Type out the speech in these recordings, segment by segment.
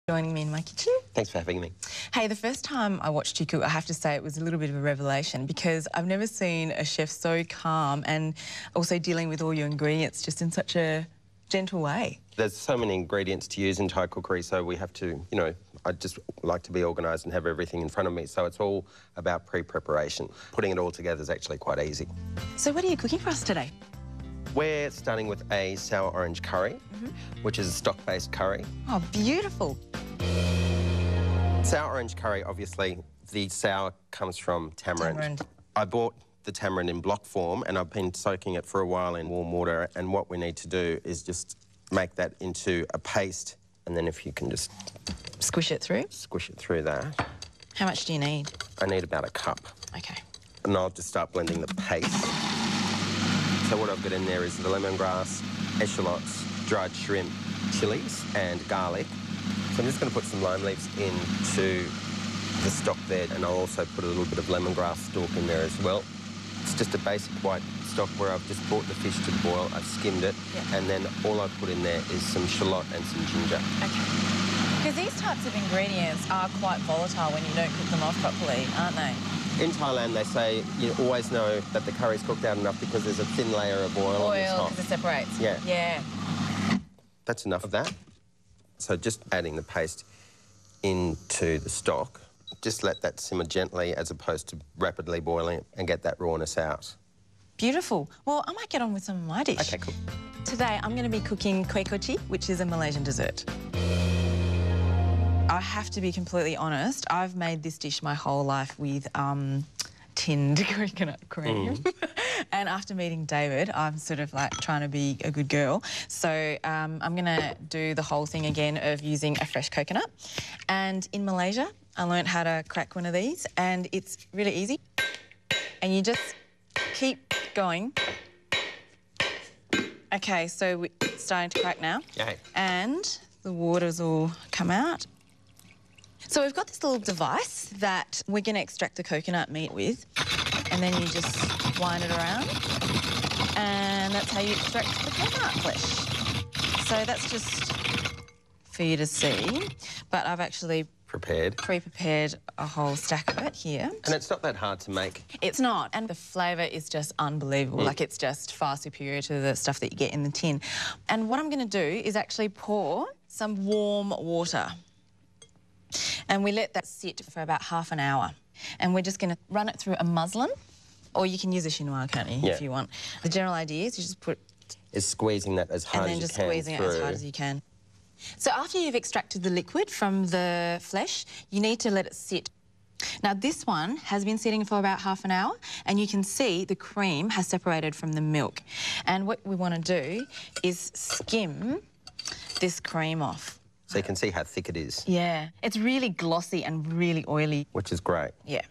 Joining me in my kitchen. Thanks for having me. Hey, the first time I watched you cook, I have to say it was a little bit of a revelation because I've never seen a chef so calm and also dealing with all your ingredients just in such a gentle way. There's so many ingredients to use in Thai cookery, so we have to, I just like to be organised and have everything in front of me, so it's all about pre-preparation. Putting it all together is actually quite easy. So what are you cooking for us today? We're starting with a sour orange curry, which is a stock-based curry. Oh, beautiful. Sour orange curry, obviously, the sour comes from tamarind. I bought the tamarind in block form and I've been soaking it for a while in warm water, and what we need to do is just make that into a paste, and then if you can just... Squish it through? Squish it through that. How much do you need? I need about a cup. Okay. And I'll just start blending the paste. So what I've got in there is the lemongrass, eschalots, dried shrimp, chilies and garlic. So I'm just going to put some lime leaves into the stock there, and I'll also put a little bit of lemongrass stalk in there as well. It's just a basic white stock where I've just brought the fish to the boil, I've skimmed it, and then all I've put in there is some shallot and some ginger. Okay. Because these types of ingredients are quite volatile when you don't cook them off properly, aren't they? In Thailand, they say you always know that the curry's cooked out enough because there's a thin layer of oil on the top. Because it separates. Yeah. Yeah. That's enough of that. So just adding the paste into the stock. Just let that simmer gently as opposed to rapidly boiling it and get that rawness out. Beautiful. Well, I might get on with some of my dish. Okay, cool. Today, I'm going to be cooking kueh kochi, which is a Malaysian dessert. I have to be completely honest, I've made this dish my whole life with tinned coconut cream. And after meeting David, I'm sort of like trying to be a good girl. So I'm going to do the whole thing again of using a fresh coconut. And in Malaysia, I learned how to crack one of these, and it's really easy. And you just keep going. Okay, so it's starting to crack now. Yay. And the water's all come out. So we've got this little device that we're going to extract the coconut meat with, and then you just wind it around, and that's how you extract the coconut flesh. So that's just for you to see, but I've actually pre-prepared a whole stack of it here. And it's not that hard to make. It's not, and the flavour is just unbelievable. Like, it's just far superior to the stuff that you get in the tin. And what I'm going to do is actually pour some warm water. And we let that sit for about half an hour. And we're just going to run it through a muslin, or you can use a chinois, can't you, if you want. The general idea is you just put... Is squeezing that as hard as you can. And then just squeezing it as hard as you can. So after you've extracted the liquid from the flesh, you need to let it sit. Now, this one has been sitting for about half an hour, and you can see the cream has separated from the milk. And what we want to do is skim this cream off. So you can see how thick it is. Yeah. It's really glossy and really oily. Which is great. Yeah.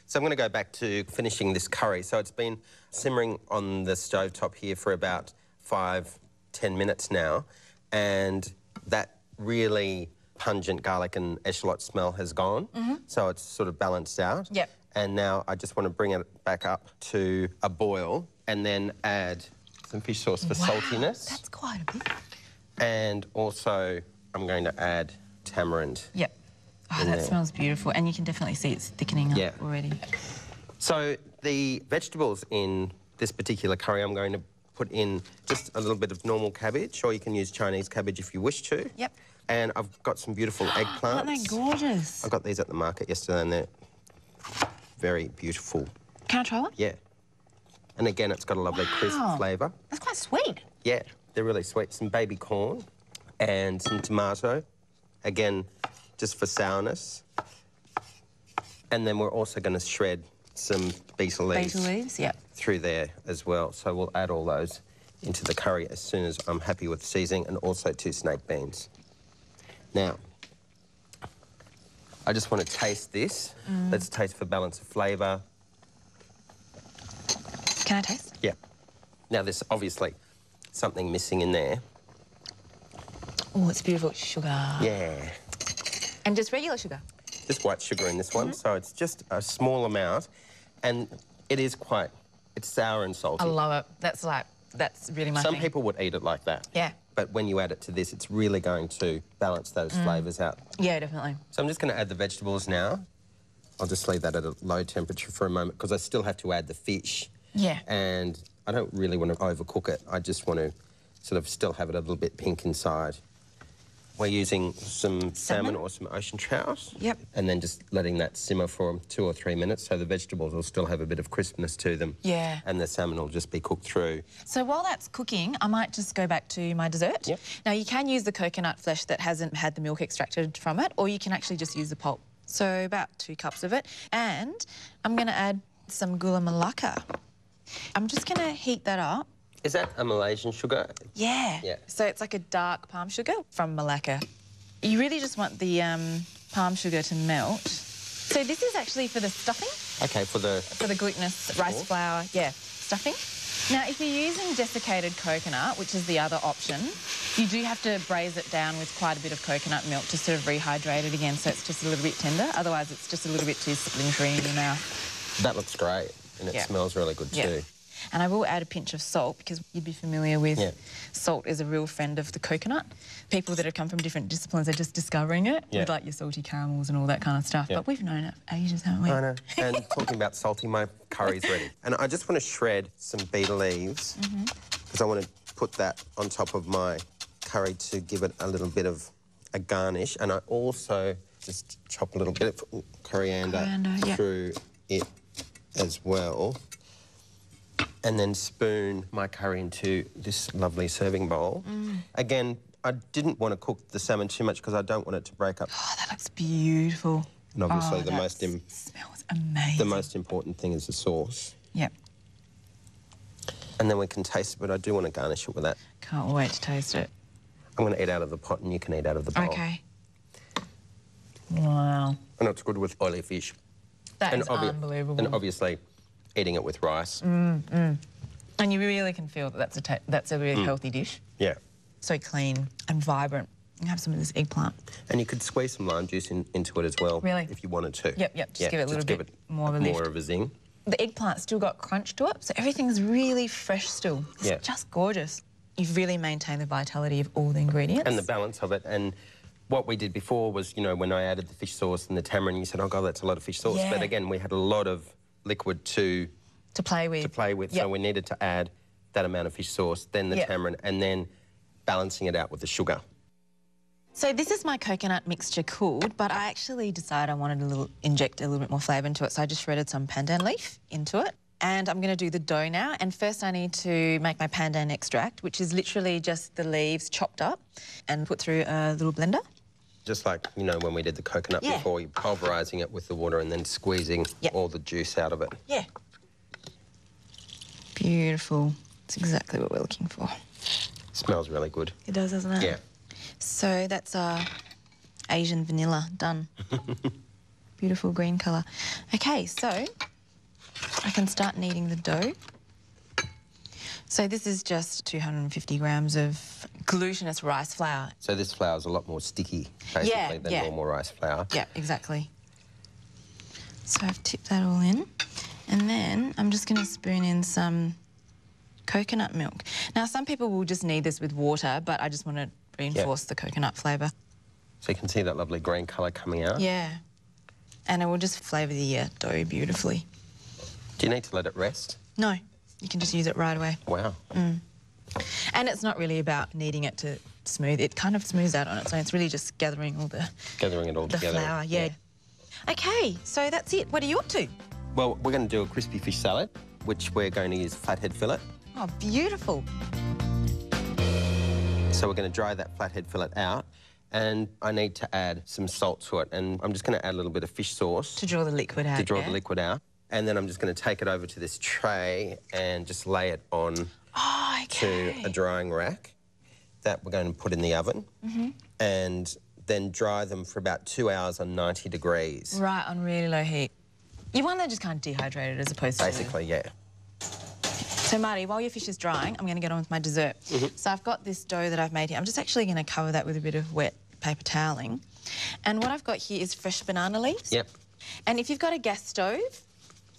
So I'm going to go back to finishing this curry. So it's been simmering on the stovetop here for about 5-10 minutes now, and that really pungent garlic and eschalot smell has gone. So it's sort of balanced out. Yep. And now I just want to bring it back up to a boil and then add some fish sauce for saltiness. That's quite a bit. And also, I'm going to add tamarind. Yep. Oh, that smells beautiful. And you can definitely see it's thickening up already. So the vegetables in this particular curry, I'm going to put in just a little bit of normal cabbage, or you can use Chinese cabbage if you wish to. Yep. And I've got some beautiful eggplants. Aren't they gorgeous? I got these at the market yesterday, and they're very beautiful. Can I try one? Yeah. And again, it's got a lovely crisp flavour. That's quite sweet. Yeah. They're really sweet. Some baby corn and some tomato, again, just for sourness. And then we're also going to shred some betel leaves. Betel leaves, through there as well. So we'll add all those into the curry as soon as I'm happy with the seasoning, and also 2 snake beans. Now, I just want to taste this. Let's taste for balance of flavour. Can I taste? Yeah. Now, there's obviously something missing in there. Oh, it's beautiful. Sugar. Yeah. And just regular sugar? Just white sugar in this one, so it's just a small amount, and it is it's sour and salty. I love it. That's like That's really my Some thing. people would eat it like that. Yeah. But when you add it to this, it's really going to balance those flavours out. Yeah, definitely. So I'm just going to add the vegetables now. I'll just leave that at a low temperature for a moment because I still have to add the fish. Yeah. And I don't really want to overcook it. I just want to sort of still have it a little bit pink inside. We're using some salmon or some ocean trout. Yep. And then just letting that simmer for 2 or 3 minutes so the vegetables will still have a bit of crispness to them. Yeah. And the salmon will just be cooked through. So while that's cooking, I might just go back to my dessert. Yep. Now, you can use the coconut flesh that hasn't had the milk extracted from it, or you can actually just use the pulp. So about 2 cups of it. And I'm going to add some gula melaka. I'm just going to heat that up. Is that a Malaysian sugar? Yeah. Yeah. So it's like a dark palm sugar from Malacca. You really just want the palm sugar to melt. So this is actually for the stuffing. Okay, for the glutinous rice flour, yeah, stuffing. Now, if you're using desiccated coconut, which is the other option, you do have to braise it down with quite a bit of coconut milk to sort of rehydrate it again so it's just a little bit tender. Otherwise, it's just a little bit too splintery in your mouth. That looks great, and it smells really good too. And I will add a pinch of salt because you'd be familiar with salt is a real friend of the coconut. People that have come from different disciplines are just discovering it with like your salty caramels and all that kind of stuff. But we've known it for ages, haven't we? I know. And talking about salty, my curry's ready. And I just want to shred some betel leaves because I want to put that on top of my curry to give it a little bit of a garnish. And I also just chop a little bit of coriander through it as well. And then spoon my curry into this lovely serving bowl. Again, I didn't want to cook the salmon too much because I don't want it to break up. Oh, that looks beautiful. And obviously smells amazing. the most important thing is the sauce. Yep. And then we can taste it, but I do want to garnish it with that. Can't wait to taste it. I'm going to eat out of the pot and you can eat out of the bowl. Okay. Wow. And it's good with oily fish. That is unbelievable. And obviously, eating it with rice. And you really can feel that that's a really healthy dish. Yeah. So clean and vibrant. You can have some of this eggplant. And you could squeeze some lime juice into it as well. Really? If you wanted to. Yep. Just give it a little bit more of a lift. More of a zing. The eggplant's still got crunch to it, so everything's really fresh still. It's just gorgeous. You've really maintained the vitality of all the ingredients. And the balance of it. And what we did before was, you know, when I added the fish sauce and the tamarind, you said, oh, God, that's a lot of fish sauce. Yeah. But again, we had a lot of liquid to play with. So we needed to add that amount of fish sauce, then the tamarind, and then balancing it out with the sugar. So this is my coconut mixture cooled, but I actually decided I wanted to inject a little bit more flavour into it, so I just shredded some pandan leaf into it. And I'm going to do the dough now, and first I need to make my pandan extract, which is literally just the leaves chopped up and put through a little blender. Just like, you know, when we did the coconut before, you're pulverising it with the water and then squeezing all the juice out of it. Yeah. Beautiful. That's exactly what we're looking for. Smells really good. It does, doesn't it? Yeah. So that's our Asian vanilla done. Beautiful green colour. Okay, so I can start kneading the dough. So this is just 250 grams of glutinous rice flour. So this flour is a lot more sticky, basically, than normal rice flour. Yeah, exactly. So I've tipped that all in. And then I'm just going to spoon in some coconut milk. Now, some people will just knead this with water, but I just want to reinforce the coconut flavour. So you can see that lovely green colour coming out. Yeah. And it will just flavour the dough beautifully. Do you need to let it rest? No. You can just use it right away. Wow. And it's not really about kneading it to smooth. It kind of smooths out on its own. It's really just gathering all the... Gathering it all together. The flour, yeah. OK, so that's it. What are you up to? Well, we're going to do a crispy fish salad, which we're going to use flathead fillet. Oh, beautiful. So we're going to dry that flathead fillet out, and I need to add some salt to it. And I'm just going to add a little bit of fish sauce. To draw the liquid out, To draw the liquid out. And then I'm just going to take it over to this tray and just lay it on to a drying rack that we're going to put in the oven. And then dry them for about 2 hours on 90 degrees. Right, on really low heat. You want to just kind of dehydrate it as opposed to... Basically, yeah. So, Marty, while your fish is drying, I'm going to get on with my dessert. So I've got this dough that I've made here. I'm just actually going to cover that with a bit of wet paper toweling. And what I've got here is fresh banana leaves. Yep. And if you've got a gas stove,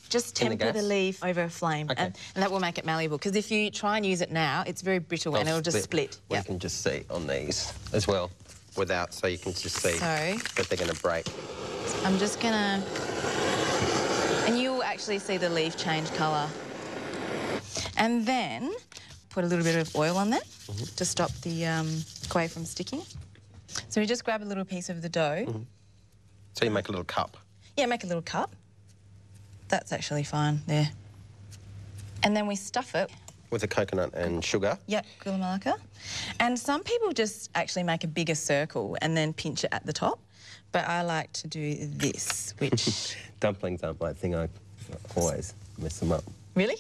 Just temper the leaf over a flame, and that will make it malleable. Because if you try and use it now, it's very brittle and it'll just split. You can just see on these as well, without, so you can just see that they're going to break. I'm just going to... And you'll actually see the leaf change colour. And then put a little bit of oil on there to stop the clay from sticking. So we just grab a little piece of the dough. So you make a little cup? Yeah, make a little cup. That's actually fine there. And then we stuff it. With the coconut and sugar? Yep, gula melaka. And some people just actually make a bigger circle and then pinch it at the top. But I like to do this, which... Dumplings aren't my thing. I always mess them up. Really?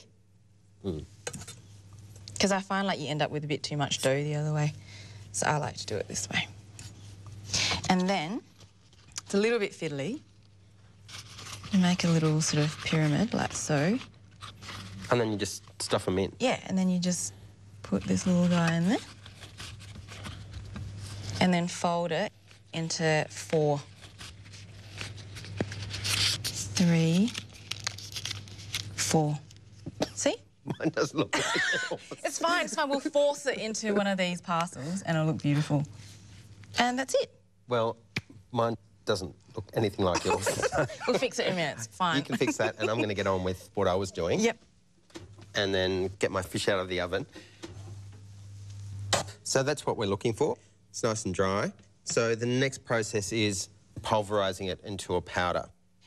Because I find like you end up with a bit too much dough the other way. So I like to do it this way. And then, it's a little bit fiddly. You make a little sort of pyramid, like so. And then you just stuff them in? Yeah, and then you just put this little guy in there. And then fold it into 4. 3, 4. See? Mine doesn't look like yours. It's fine, it's fine. We'll force it into one of these parcels and it'll look beautiful. And that's it. Well, mine doesn't look anything like yours. We'll fix it in a minute, it's fine. You can fix that, and I'm going to get on with what I was doing. Yep. And then get my fish out of the oven. So that's what we're looking for. It's nice and dry. So the next process is pulverising it into a powder.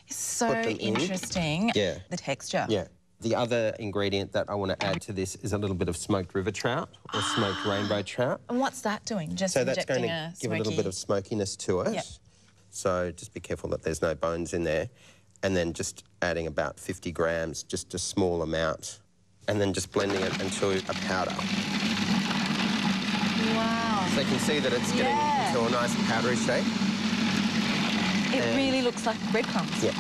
It's so interesting, the texture. Yeah. The other ingredient that I want to add to this is a little bit of smoked river trout or smoked rainbow trout. And what's that doing? Just so that's going to give a little bit of smokiness to it. Yep. So just be careful that there's no bones in there. And then just adding about 50 grams, just a small amount. And then just blending it into a powder. Wow. So you can see that it's getting into a nice powdery shape. It really looks like breadcrumbs. Yeah.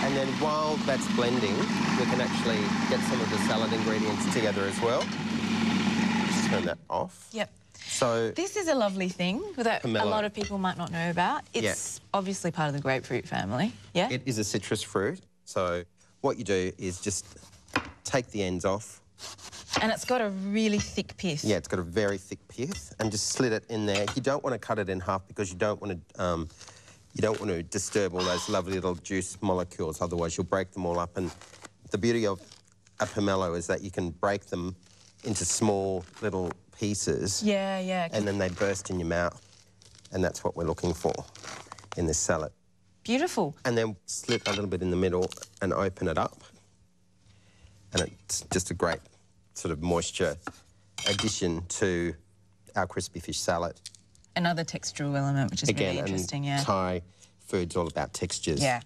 And then while that's blending, we can actually get some of the salad ingredients together as well. Just turn that off. Yep. So this is a lovely thing that a lot of people might not know about. It's obviously part of the grapefruit family, yeah? It is a citrus fruit. So what you do is just take the ends off. And it's got a really thick pith. Yeah, it's got a very thick pith, and just slit it in there. You don't want to cut it in half because you don't want to disturb all those lovely little juice molecules, otherwise you'll break them all up. And the beauty of a pomelo is that you can break them into small little pieces. Yeah, yeah. And then they burst in your mouth. And that's what we're looking for in this salad. Beautiful. And then slit a little bit in the middle and open it up. And it's just a great sort of moisture addition to our crispy fish salad. Another textural element, which is really interesting, Thai food's all about textures. Yeah.